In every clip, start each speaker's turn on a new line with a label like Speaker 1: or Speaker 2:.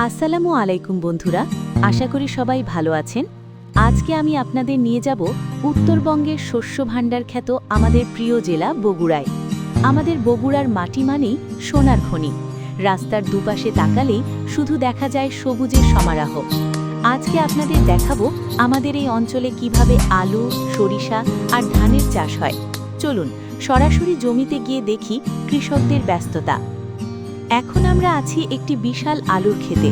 Speaker 1: আসসালামু আলাইকুম বন্ধুরা, আশা করি সবাই ভালো আছেন। আজকে আমি আপনাদের নিয়ে যাব উত্তরবঙ্গের শস্য ভাণ্ডার খ্যাত আমাদের প্রিয় জেলা বগুড়ায়। আমাদের বগুড়ার মাটি মানেই সোনার খনি। রাস্তার দুপাশে তাকালেই শুধু দেখা যায় সবুজের সমারোহ। আজকে আপনাদের দেখাবো আমাদের এই অঞ্চলে কিভাবে আলু, সরিষা আর ধানের চাষ হয়। চলুন সরাসরি জমিতে গিয়ে দেখি কৃষকদের ব্যস্ততা। এখন আমরা আছি একটি বিশাল আলুর ক্ষেতে।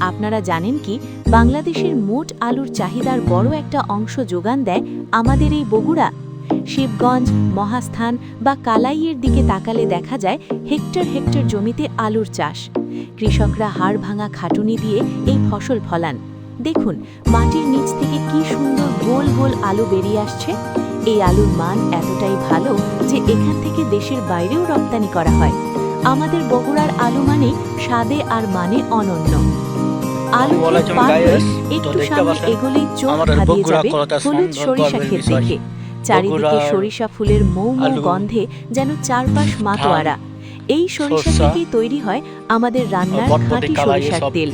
Speaker 1: আপনারা জানেন কি, বাংলাদেশের মোট আলুর চাহিদার বড় একটা অংশ যোগান দেয় আমাদের এই বগুড়া। শিবগঞ্জ, মহাস্থান বা কালাইয়ের দিকে তাকালে দেখা যায় হেক্টর হেক্টর জমিতে আলুর চাষ। কৃষকরা হাড় ভাঙা খাটুনি দিয়ে এই ফসল ফলান। দেখুন, মাটির নিচ থেকে কি সুন্দর গোল গোল আলু বেরিয়ে আসছে। এই আলুর মান এতটাই ভালো যে এখান থেকে দেশের বাইরেও রপ্তানি করা হয়। আমাদের বগুড়ার আলু মানে স্বাদে আর মানে অনন্য। আলু ক্ষেত পার হয়ে একটু সামনে এগোলেই চোখ ধাঁধিয়ে যাবে হলুদ সরিষা ক্ষেত দেখে। চারিদিকে সরিষা ফুলের মৌ মৌ গন্ধে যেন চারপাশ মাতোয়ারা। এই সরিষা থেকেই তৈরি হয় আমাদের রান্নার খাঁটি সরিষার তেল।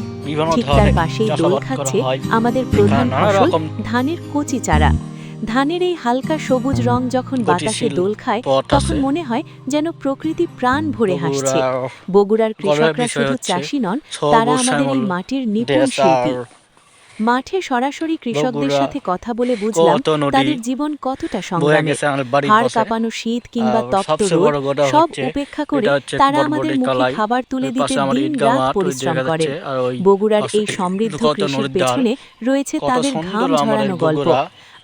Speaker 1: ঠিক তার পাশেই দোল খাচ্ছে আমাদের প্রধান ফসল ধানের কচি চারা। ধানের এই হালকা সবুজ রং যখন বাতাসে দোল খায়, তখন মনে হয় যেন প্রকৃতি প্রাণ ভরে হাসছে। বগুড়ার কৃষকরা শুধু চাষি নন, তারা আমাদের এই মাটির নিপুণ শিল্পী। মাঠে সরাসরি কৃষকদের সাথে কথা বলে বুঝলাম তাদের জীবন কতটা সংগ্রামী। হাড় কাঁপানো শীত কিংবা তপ্ত রোদ সব উপেক্ষা করে তারা আমাদের মুখে খাবার তুলে দিতে দিন রাত পরিশ্রম করেন। বগুড়ার এই সমৃদ্ধ কৃষির পেছনে রয়েছে তাদের ঘাম ঝরানো গল্প।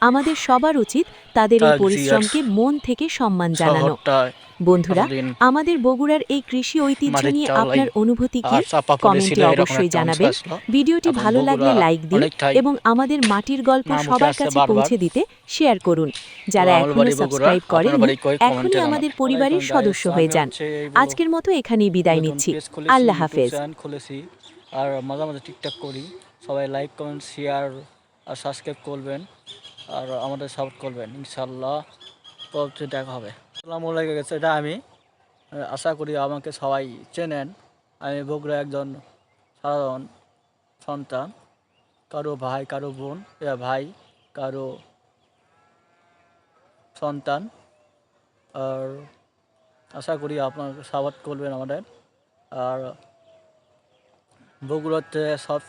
Speaker 1: আমাদের সবার উচিত তাদের এই পরিশ্রমকে মন থেকে সম্মান জানানো। বন্ধুরা, আমাদের বগুড়ার এই কৃষি ঐতিহ্য নিয়ে আপনার অনুভূতি কি? কমেন্টে অবশ্যই জানাবেন। ভিডিওটি ভালো লাগলে লাইক দিন এবং আমাদের মাটির গল্প সবার কাছে পৌঁছে দিতে শেয়ার করুন। যারা এখনো সাবস্ক্রাইব করেননি, এখনই আমাদের পরিবারের সদস্য হয়ে যান। আজকের মতো এখানেই বিদায় নিচ্ছি। আল্লাহ হাফেজ।
Speaker 2: আর মাঝে মাঝে টিকটক করি। সবাই লাইক, কমেন্ট, শেয়ার আর সাবস্ক্রাইব করবেন আর আমাদের সাপোর্ট করবেন। ইনশাল্লাহ পরবর্তী দেখা হবে। আসসালামু আলাইকুম। এটা আমি আশা করি আমাকে সবাই চেনেন। আমি বগুড়া একজন সাধারণ সন্তান, কারো ভাই, কারো বোন, ভাই, কারো সন্তান। আর আশা করি আপনারা সাপোর্ট করবেন আমাদের। আর বগুড়াতে সব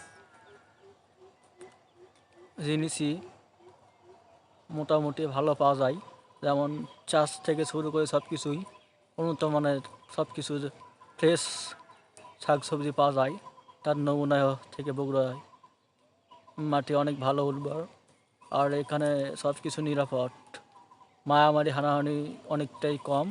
Speaker 2: জিনিসই মোটামুটি ভালো পাওয়া যায়, যেমন চাষ থেকে শুরু করে সব কিছুই উন্নত মানের, সব কিছু ফ্রেশ শাকসবজি পাওয়া যায়। তার নমুনা থেকে বগুড়ায় মাটি অনেক ভালো, উর্বর। আর এখানে সব কিছু নিরাপদ, মারামারি হানাহানি অনেকটাই কম।